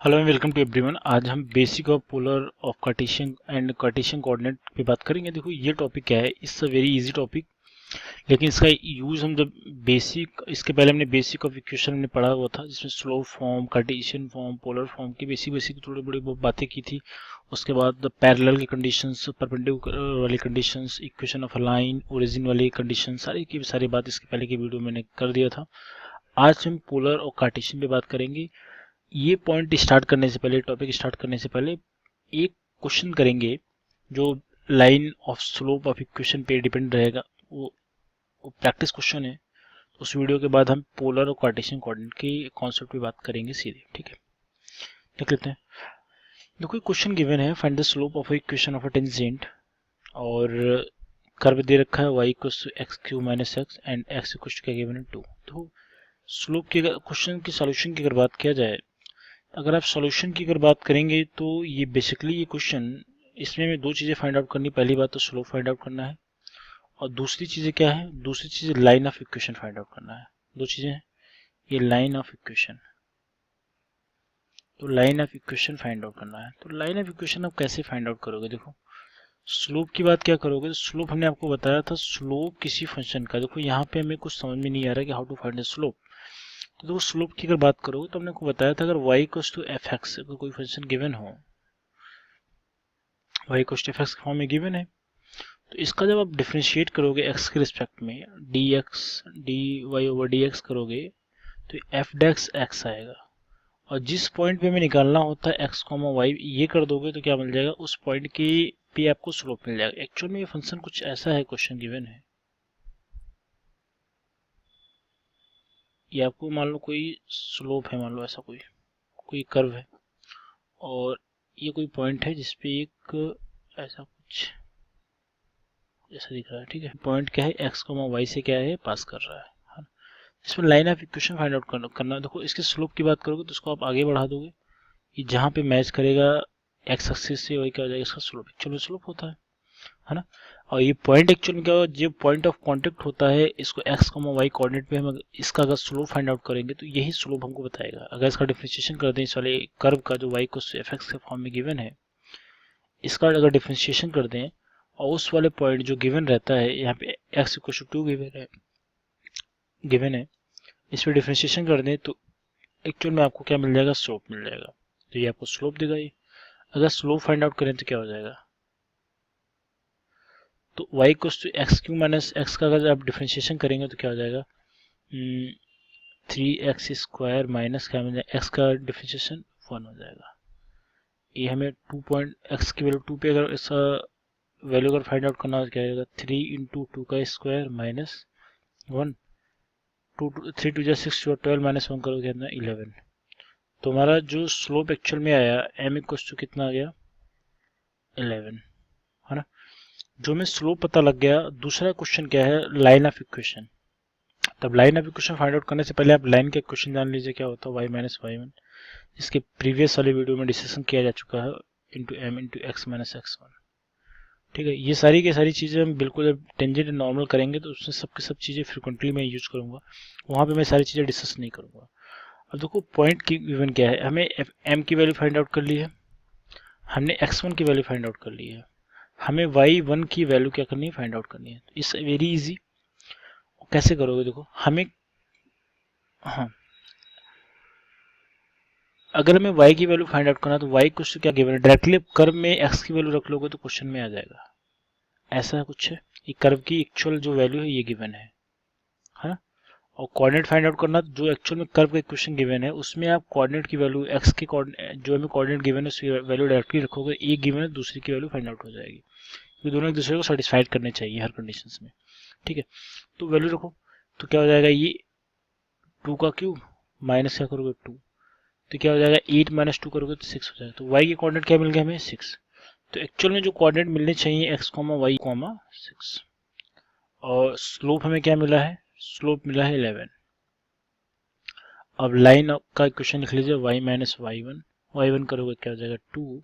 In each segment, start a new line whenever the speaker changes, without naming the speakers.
Hello and welcome to everyone. आज हम basic of polar of Cartesian and Cartesian coordinate पे बात करेंगे। देखो ये टॉपिक क्या है, it's a very easy topic, लेकिन इसका यूज हम जब बेसिक, इसके पहले हमने बेसिक ऑफ इक्वेशन हमने पढ़ा हुआ था जिसमें slope form, Cartesian form, polar form की बेसिक बेसिक थोड़ी बड़ी बहुत बातें की थी। उसके बाद पैरेलल की कंडीशंस, परपेंडिकुलर वाली conditions, equation of a line, origin वाली कंडीशन, सारी की सारी बात इसके पहले की वीडियो मैंने कर दिया था। आज हम पोलर और कार्टेशियन पे बात करेंगे। ये पॉइंट स्टार्ट करने से पहले, टॉपिक स्टार्ट करने से पहले एक क्वेश्चन करेंगे जो line of slope of equation पे डिपेंड रहेगा। वो प्रैक्टिस क्वेश्चन है। उस वीडियो के बाद हम पोलर और कार्टेशियन कोऑर्डिनेट के कॉन्सेप्ट पे बात करेंगे सीधे। ठीक है, देख लेते हैं। देखो क्वेश्चन गिवन है, find the slope of equation of a tangent, और कर्व दे रखा है y equals to x cube minus x and x equals to क्या गिवन है 2। तो स्लोप की क्वेश्चन की सॉल्यूशन की अगर बात किया जाए, अगर आप सॉल्यूशन की अगर बात करेंगे तो ये बेसिकली ये क्वेश्चन, इसमें हमें दो चीज़ें फाइंड आउट करनी। पहली बात तो स्लोप फाइंड आउट करना है, और दूसरी चीज़ें क्या है, दूसरी चीज़ line of equation find out करना है। दो चीज़ें हैं, ये लाइन ऑफ इक्वेशन, तो line of equation find out करना है। तो लाइन ऑफ इक्वेशन आप कैसे फाइंड आउट करोगे? देखो स्लोप की बात क्या करोगे, तो स्लोप हमने आपको बताया था, स्लोप किसी फंक्शन का, देखो यहाँ पे हमें कुछ समझ में नहीं आ रहा कि how to find the slope. तो देखो स्लोप की अगर बात करोगे तो हमने आपको बताया था, अगर y equals to f x, अगर कोई फंक्शन गिवन हो, y equals to f x form में गिवन है, तो इसका जब आप डिफ्रेंशिएट करोगे x के रिस्पेक्ट में, dx dy ओवर dx करोगे, तो एफ डेक्स x आएगा। और जिस पॉइंट पे हमें निकालना होता है x, y, ये कर दोगे तो क्या मिल जाएगा, उस पॉइंट की पे आपको स्लोप मिल जाएगा। एक्चुअल में ये फंक्शन कुछ ऐसा है, क्वेश्चन गिवन है, ये आपको मान लो कोई स्लोप है, मान लो ऐसा कोई कोई कर्व है, और ये कोई पॉइंट है जिसपे एक ऐसा कुछ जैसा दिख रहा है। ठीक है, पॉइंट क्या है, एक्स वाई से क्या है, पास कर रहा है। इसमें line of equation find out करना। देखो इसके स्लोप की बात करोगे तो उसको आप आगे बढ़ा दोगे, ये जहाँ पे मैच करेगा एक्स एक्सिस से, वही क्या हो जाएगा, इसका स्लोप एक्चुअल स्लोप होता है ना। और ये पॉइंट एक्चुअल में क्या होगा, जो पॉइंट ऑफ कांटेक्ट होता है, इसको एक्स वाई कोऑर्डिनेट पे हम इसका अगर स्लोप फाइंड आउट करेंगे तो यही स्लोप हमको बताएगा। अगर इसका डिफरेंशिएशन कर दें, इस वाले कर्व का जो वाई को एफ एक्स के फॉर्म में गिवन है, इसका अगर डिफरेंशिएशन कर दें, और उस वाले पॉइंट जो गिवन रहता है, यहाँ पे एक्स इक्वल टू 2 गिवन है, इस पर डिफरेंशिएशन कर दें तो एक्चुअल में आपको क्या मिल जाएगा, स्लोप मिल जाएगा। तो ये आपको स्लोप देगा। ये अगर स्लोप फाइंड आउट करें तो क्या हो जाएगा, तो y equals to x cube minus x का अगर आप डिफरेंशिएशन करेंगे तो क्या हो जाएगा, 3x स्क्वायर माइनस क्या मिल जाएगा, x का डिफरेंशिएशन 1 हो जाएगा। ये हमें 2 पॉइंट एक्स की वैल्यू 2 पे अगर इसका वैल्यू अगर फाइंड आउट करना हो तो क्या आएगा, 3 इंटू 2 का स्क्वायर माइनस 1, 3 टू जा 6, 12 माइनस 1 करोगे कितना, 11। तो हमारा जो स्लोप एक्चुअल में आया m इक्वल्स टू कितना आ गया, 11, है ना। जो हमें स्लोप पता लग गया, दूसरा क्वेश्चन क्या है, लाइन ऑफ इक्वेशन। तब line of equation find out करने से पहले आप लाइन का इक्वेशन जान लीजिए क्या होता है, y माइनस वाई वन, इसके प्रीवियस वाले वीडियो में डिस्कशन किया जा चुका है, into m into x minus x one. ठीक है, ये सारी की सारी चीज़ें हम बिल्कुल जब टेंजेंट नॉर्मल करेंगे तो उसमें सब की सब चीज़ें फ्रिक्वेंटली मैं यूज करूंगा, वहाँ पे मैं सारी चीज़ें डिस्कस नहीं करूंगा। अब देखो पॉइंट की गिवन क्या है, हमें एम की वैल्यू फाइंड आउट कर ली है, हमने x1 की वैल्यू फाइंड आउट कर ली है, हमें y1 की वैल्यू क्या करनी है, फाइंड आउट करनी है। इस वेरी इजी, कैसे करोगे, देखो हमें, हाँ, अगर हमें y की वैल्यू फाइंड आउट करना तो y कुछ क्या गिवन है, डायरेक्टली कर्व में x की वैल्यू रख लोगे तो क्वेश्चन में आ जाएगा। ऐसा कुछ है, ये कर्व की एक्चुअल जो वैल्यू है ये गिवन है ना। और कोऑर्डिनेट फाइंड आउट करना, तो जो एक्चुअल में कर्व का इक्वेशन गिवन है उसमें आप कोऑर्डिनेट की वैल्यू, एक्स के कोऑर्डिनेट जो हमें कोऑर्डिनेट गिवन है उसकी वैल्यू डायरेक्टली रखोगे, एक गिवन है दूसरी की वैल्यू फाइंड आउट हो जाएगी, क्योंकि दोनों एक दूसरे को सेटिस्फाइड करने चाहिए हर कंडीशंस में। ठीक है, तो वैल्यू रखो, तो क्या हो जाएगा, ये 2 का क्यूब माइनस क्या करोगे 2, तो क्या हो जाएगा 8 माइनस 2 करोगे तो 6 हो जाएगा। तो y के कोऑर्डिनेट क्या मिल गया हमें, 6। तो एक्चुअल में जो कोऑर्डिनेट मिलने चाहिए x, y, 6, और स्लोप हमें क्या मिला है, स्लोप मिला है 11। अब लाइन का इक्वेशन लिख लीजिए, y minus y one, y one करोगे क्या हो जाएगा 2,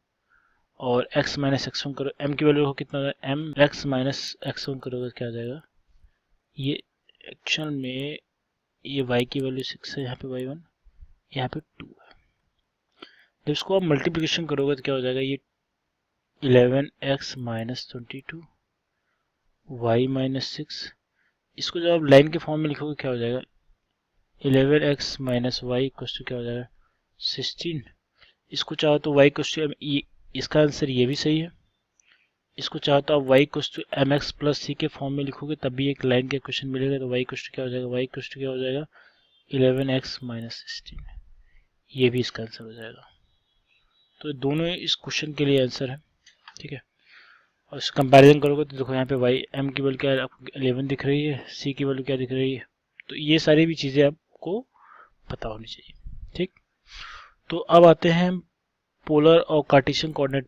और x माइनस एक्स वन करो, m की वैल्यू कितना होगा, m x minus x one करोगे क्या हो जाएगा, ये एक्चुअल में ये y की वैल्यू 6 है, यहाँ पे y1, यहाँ पे 2 है। जब इसको आप मल्टीप्लिकेशन करोगे तो क्या हो जाएगा, ये 11x माइनस 22 y माइनस 6, इसको जब आप लाइन के फॉर्म में लिखोगे क्या हो जाएगा, 11x minus Y equals to क्या हो जाएगा 16। इसको चाहो तो y इक्वल्स टू, इसका आंसर ये भी सही है। इसको चाहो तो आप y equals to M X plus C के फॉर्म में लिखोगे तब भी एक लाइन का क्वेश्चन मिलेगा। तो y इक्वल्स टू क्या हो जाएगा, y इक्वल्स टू क्या हो जाएगा 11x माइनस 16, ये भी इसका आंसर हो जाएगा। तो दोनों इस क्वेश्चन के लिए आंसर है, ठीक है। और इस कंपैरिजन करोगे तो देखो यहाँ पे y m की वैल्यू क्या है, आपको 11 दिख रही है, c की वैल्यू क्या दिख रही है। तो ये सारी भी चीज़ें आपको पता होनी चाहिए, ठीक। तो अब आते हैं पोलर और कार्टेशियन कोऑर्डिनेट,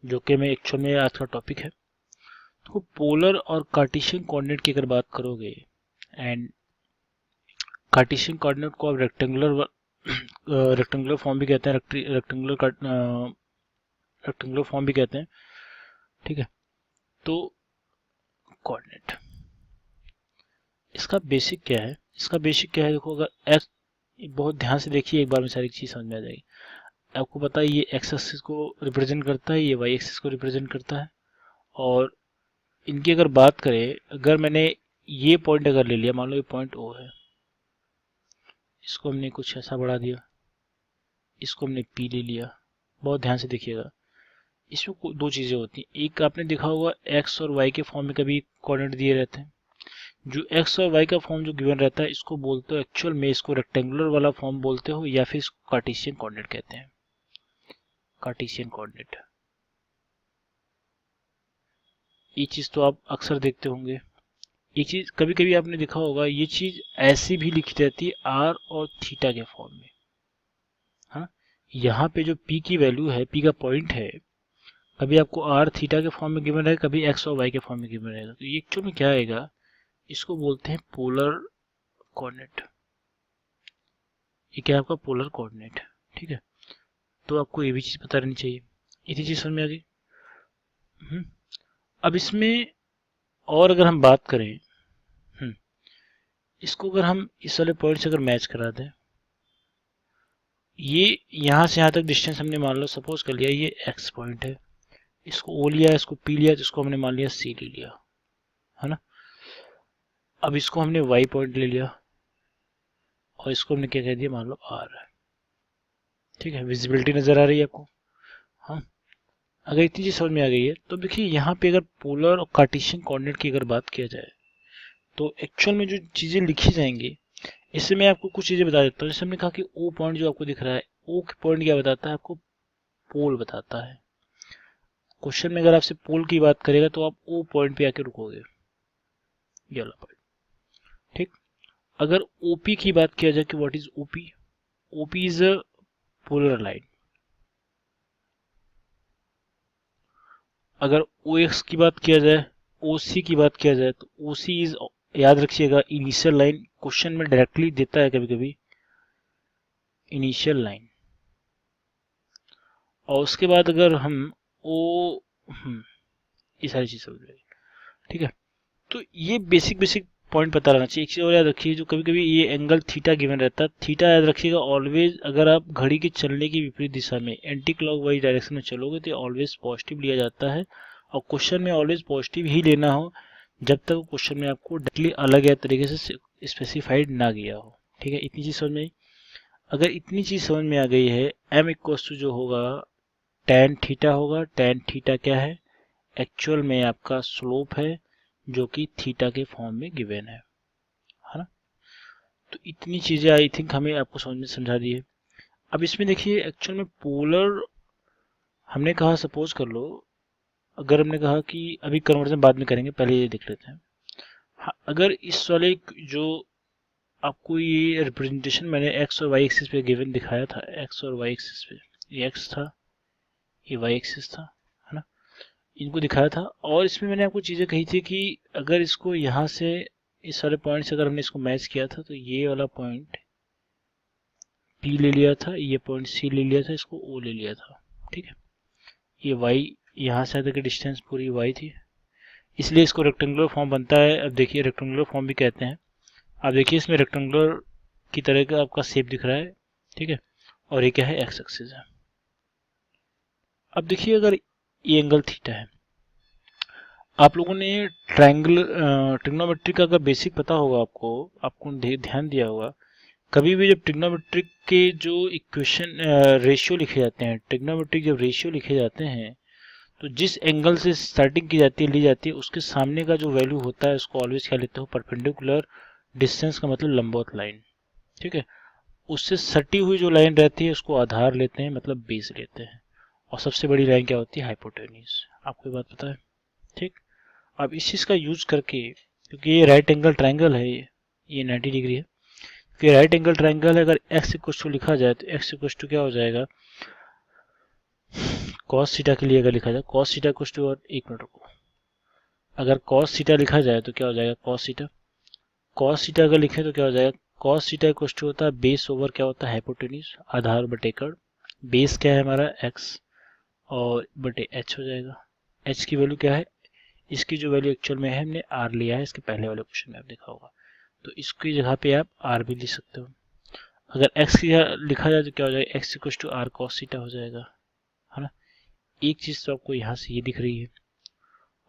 जो कि मैं एक्चुअल में आज का टॉपिक है। तो पोलर और कार्टेशियन कोऑर्डिनेट की अगर बात करोगे, एंड कार्टेशियन कोऑर्डिनेट को आप रेक्टेंगुलर फॉर्म भी कहते हैं, रेक्टेंगुलर फॉर्म भी कहते हैं, ठीक है। तो कोऑर्डिनेट, इसका बेसिक क्या है, देखो अगर एक्स, बहुत ध्यान से देखिए एक बार में सारी चीज समझ में आ जाएगी। आपको पता है ये एक्स एक्सिस को रिप्रेजेंट करता है, ये वाई एक्सिस को रिप्रेजेंट करता है। और इनकी अगर बात करें, अगर मैंने ये पॉइंट अगर ले लिया, मान लो ये पॉइंट ओ है, इसको हमने कुछ ऐसा बढ़ा दिया, इसको हमने पी ले लिया। बहुत ध्यान से देखिएगा, इसमें दो चीजें होती हैं। एक आपने देखा होगा एक्स और वाई के फॉर्म में कभी कोऑर्डिनेट दिए रहते हैं। जो एक्स और वाई का फॉर्म जो गिवन रहता है, इसको बोलते हो एक्चुअल में, इसको रेक्टेंगुलर वाला फॉर्म बोलते हो, या फिर इसको कार्टेशियन कोऑर्डिनेट कहते हैं, कार्टेशियन कोऑर्डिनेट। ये चीज तो आप अक्सर देखते होंगे। ये चीज कभी कभी आपने देखा होगा, ये चीज ऐसी भी लिखी जाती है आर और थीटा के फॉर्म में। हाँ, यहाँ पे जो पी की वैल्यू है, पी का पॉइंट है, कभी आपको आर थीटा के फॉर्म में गिवन रहेगा, कभी एक्स और वाई के फॉर्म में गिवन रहेगा। तो ये एक्चुअल में क्या आएगा, इसको बोलते हैं पोलर कोऑर्डिनेट। ये क्या है आपका पोलर कोऑर्डिनेट, ठीक है। तो आपको ये भी चीज पता रहनी चाहिए। इतनी चीज समझ में आ गई। अब इसमें और अगर हम बात करें, इसको अगर हम इस वाले पॉइंट से अगर मैच करा दें, ये यहाँ से यहाँ तक डिस्टेंस हमने मान लो सपोज कर लिया ये एक्स पॉइंट है, इसको ओ लिया, इसको पी लिया, तो इसको हमने मान लिया सी ले लिया, है ना। अब इसको हमने वाई पॉइंट ले लिया और इसको हमने क्या कह दिया, मान लो आर है, ठीक है। विजिबिलिटी नजर आ रही है आपको। हाँ, अगर इतनी चीज समझ में आ गई है तो देखिए यहाँ पे अगर पोलर और कार्टेशियन कोऑर्डिनेट की अगर बात किया जाए, तो एक्चुअल में जो चीजें लिखी जाएंगी, इससे मैं आपको कुछ चीजें बता देता हूँ। जैसे हमने कहा कि ओ पॉइंट जो आपको दिख रहा है, ओ पॉइंट क्या बताता है आपको, पोल बताता है। क्वेश्चन में अगर आपसे पोल की बात करेगा तो आप ओ पॉइंट पे आके रुकोगे, ये वाला पॉइंट, ठीक। अगर ओपी की बात किया जाए कि what is OP, OP is a polar line. अगर ओ एक्स की बात किया जाए, ओ सी की बात किया जाए, तो ओ सी इज, याद रखिएगा, इनिशियल लाइन। क्वेश्चन में डायरेक्टली देता है कभी कभी इनिशियल लाइन। और उसके बाद अगर हम ओ, ये सारी चीज समझ गए, ठीक है। तो ये बेसिक पॉइंट पता रहना चाहिए। एक चीज और याद रखिए, जो कभी कभी ये एंगल थीटा गिवन रहता है, थीटा याद रखिएगा ऑलवेज, अगर आप घड़ी के चलने की विपरीत दिशा में एंटी क्लॉकवाइज डायरेक्शन में चलोगे तो ऑलवेज पॉजिटिव लिया जाता है। और क्वेश्चन में ऑलवेज पॉजिटिव ही लेना हो जब तक क्वेश्चन में आपको डायरेक्टली अलग या तरीके से स्पेसिफाइड ना गया हो, ठीक है। इतनी चीज समझ में आई। अगर इतनी चीज समझ में आ गई है, एम इक्वल्स टू जो होगा tan थीटा होगा। tan थीटा क्या है, एक्चुअल में आपका स्लोप है, जो कि थीटा के फॉर्म में गिवन है ना। तो इतनी चीजें आई थिंक हमें आपको समझ में समझा दी है। अब इसमें देखिए एक्चुअल में पोलर हमने कहा, सपोज कर लो, अगर हमने कहा कि अभी कन्वर्जन बाद में करेंगे, पहले ये देख लेते हैं। हाँ, अगर इस वाले जो आपको ये रिप्रेजेंटेशन मैंने एक्स और वाई एक्सिस पे गिवन दिखाया था, एक्स और वाई एक्सिस पे, ये एक्स था, ये वाई एक्सिस था, है ना, इनको दिखाया था। और इसमें मैंने आपको चीजें कही थी कि अगर इसको यहाँ से इस वाले पॉइंट से अगर हमने इसको मैच किया था, तो ये वाला पॉइंट पी ले लिया था, ये पॉइंट सी ले लिया था, इसको ओ ले लिया था, ठीक है। ये वाई, यहाँ से आगे की डिस्टेंस पूरी वाई थी, इसलिए इसको रेक्टेंगुलर फॉर्म बनता है। अब देखिए रेक्टेंगुलर फॉर्म भी कहते हैं। अब देखिए इसमें रेक्टेंगुलर की तरह का आपका शेप दिख रहा है, ठीक है। और ये क्या है, एक्स एक्सिस है, अब देखिए अगर ये एंगल थीटा है, आप लोगों ने ट्रायंगल ट्रिग्नोमेट्री का अगर बेसिक पता होगा आपको ध्यान दिया होगा, कभी भी जब ट्रिग्नोमेट्रिक के जो इक्वेशन रेशियो लिखे जाते हैं, ट्रिग्नोमेट्रिक जब रेशियो लिखे जाते हैं, तो जिस एंगल से स्टार्टिंग की जाती है ली जाती है उसके सामने का जो वैल्यू होता है उसको ऑलवेज क्या लेते हो, परपेंडिकुलर डिस्टेंस का मतलब लंबवत लाइन, ठीक है। उससे सटी हुई जो लाइन रहती है उसको आधार लेते हैं, मतलब बेस लेते हैं, और सबसे बड़ी लाइन क्या होती है, हाइपोटेन्यूज। आपको ये बात पता है, ठीक। अब इस चीज का यूज करके, क्योंकि ये राइट एंगल ट्रायंगल है, ये 90 डिग्री है, क्योंकि राइट एंगल ट्रायंगल है, अगर x इक्वल टू लिखा जाए तो x इक्वल टू क्या हो जाएगा, cos थीटा के लिए अगर लिखा जाए cos थीटा इक्वल टू, और एक मिनट रुको, अगर cos थीटा लिखा जाए तो क्या हो जाएगा, cos थीटा अगर लिखे तो क्या हो जाएगा, cos थीटा इक्वल टू होता है बेस ओवर क्या होता है, हाइपोटेन्यूज, आधार बटे कर्ण, बेस क्या है हमारा x और बटे h हो जाएगा। h की वैल्यू क्या है, इसकी जो वैल्यू एक्चुअल में है हमने r लिया है, इसके पहले वाले क्वेश्चन में आप देखा होगा, तो इसकी जगह पे आप r भी लिख सकते हो। अगर x की लिखा जाए तो क्या हो जाएगा, x equal to r cos theta हो जाएगा, है ना। एक चीज तो आपको यहाँ से ये दिख रही है,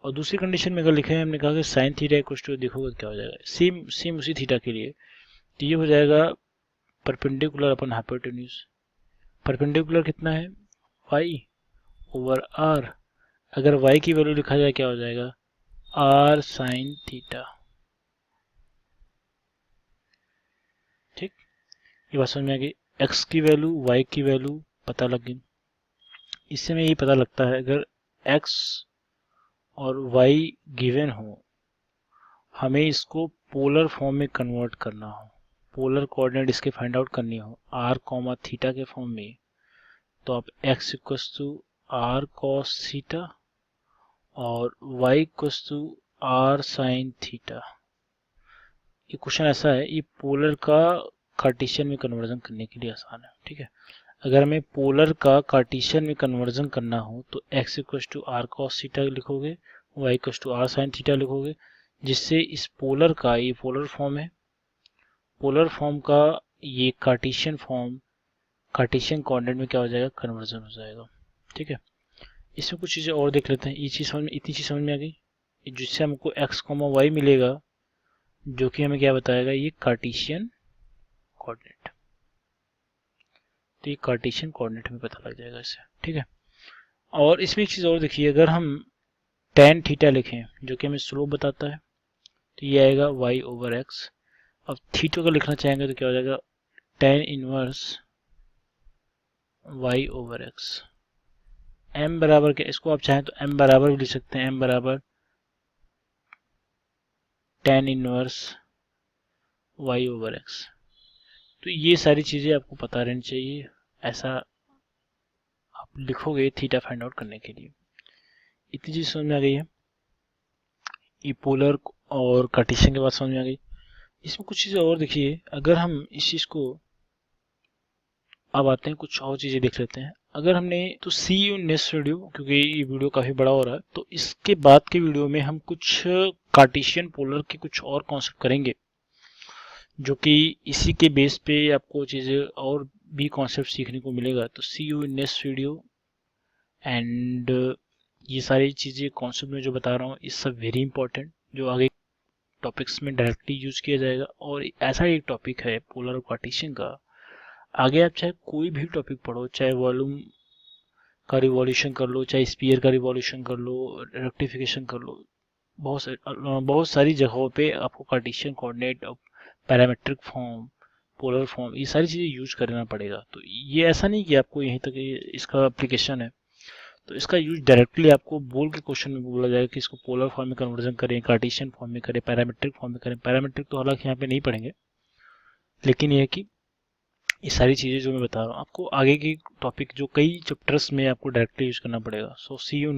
और दूसरी कंडीशन में अगर लिखे हैं, हमने कहा कि साइन थीटा इक्वल टू देखोगे क्या हो जाएगा, सेम सेम उसी थीटा के लिए, तो ये हो जाएगा परपेंडिकुलर अपन हाइपोटेन्यूज। परपेंडिकुलर कितना है, y ओवर r, अगर y की वैल्यू लिखा जाए क्या हो जाएगा, r साइन थीटा, ठीक। ये बात समझ में आ गई, x की वैल्यू y की वैल्यू पता लग गई। इससे में ये पता लगता है अगर x और y गिवन हो, हमें इसको पोलर फॉर्म में कन्वर्ट करना हो, पोलर कोऑर्डिनेट इसके फाइंड आउट करनी हो r कॉमा थीटा के फॉर्म में, तो आप x equals to r cos theta और y equals to r sin theta. ये क्वेश्चन ऐसा है, ये पोलर का कार्टेशियन में कन्वर्जन करने के लिए आसान है, ठीक है। अगर हमें पोलर का कार्टेशियन में कन्वर्जन करना हो तो x equals to r cos theta लिखोगे, y equals to r sin theta लिखोगे, जिससे इस पोलर का, ये पोलर फॉर्म है, पोलर फॉर्म का ये कार्टेशियन फॉर्म, कार्टेशियन कोऑर्डिनेट में क्या हो जाएगा, कन्वर्जन हो जाएगा, ठीक है। इसमें कुछ चीज़ें और देख लेते हैं, ये चीज़ समझ में, इतनी चीज़ समझ में आ गई, जिससे हमको x, y मिलेगा, जो कि हमें क्या बताएगा, ये कार्टेशियन कोऑर्डिनेट, तो ये कार्टेशियन कोऑर्डिनेट हमें पता लग जाएगा इससे, ठीक है। और इसमें एक चीज़ और देखिए, अगर हम tan थीटा लिखें जो कि हमें स्लोप बताता है, तो ये आएगा y ओवर x। अब थीटा का लिखना चाहेंगे तो क्या हो जाएगा, tan inverse y over x। m बराबर क्या, इसको आप चाहें तो m बराबर भी लिख सकते हैं, m बराबर tan inverse y over x। तो ये सारी चीज़ें आपको पता रहनी चाहिए, ऐसा आप लिखोगे थीटा फाइंड आउट करने के लिए। इतनी चीज़ समझ में आ गई है, ये पोलर और कार्टेशियन के बाद समझ में आ गई। इसमें कुछ चीज़ें और देखिए, अगर हम इस चीज़ को, अब आते हैं कुछ और चीज़ें देख लेते हैं। अगर हमने, तो सी यू नेक्स्ट वीडियो, क्योंकि ये वीडियो काफ़ी बड़ा हो रहा है, तो इसके बाद के वीडियो में हम कुछ कार्टेशियन पोलर के कुछ और कॉन्सेप्ट करेंगे, जो कि इसी के बेस पे आपको चीज़ें और भी कॉन्सेप्ट सीखने को मिलेगा। तो see you in next video, and ये सारी चीज़ें कॉन्सेप्ट में जो बता रहा हूँ इस सब वेरी इंपॉर्टेंट, जो आगे टॉपिक्स में डायरेक्टली यूज किया जाएगा। और ऐसा एक टॉपिक है पोलर और कार्टेशियन का, आगे आप चाहे कोई भी टॉपिक पढ़ो, चाहे वॉल्यूम का रिवॉल्यूशन कर लो, चाहे स्पीयर का रिवॉल्यूशन कर लो, रेक्टिफिकेशन कर लो, बहुत सारी जगहों पे आपको Cartesian coordinate, parametric form, polar form, ये सारी चीज़ें यूज करना पड़ेगा। तो ये ऐसा नहीं कि आपको यहीं तक इसका एप्लीकेशन है, तो इसका यूज डायरेक्टली आपको बोल के क्वेश्चन में बोला जाएगा कि इसको पोलर फॉर्म में कन्वर्जन करें, कार्टेशियन फॉर्म में करें, पैरामेट्रिक फॉर्म में करें। पैरामेट्रिक तो हालांकि यहाँ पे नहीं पढ़ेंगे, लेकिन ये है कि ये सारी चीज़ें जो मैं बता रहा हूँ आपको आगे की टॉपिक जो कई चैप्टर्स में आपको डायरेक्टली यूज करना पड़ेगा। सो सी यू।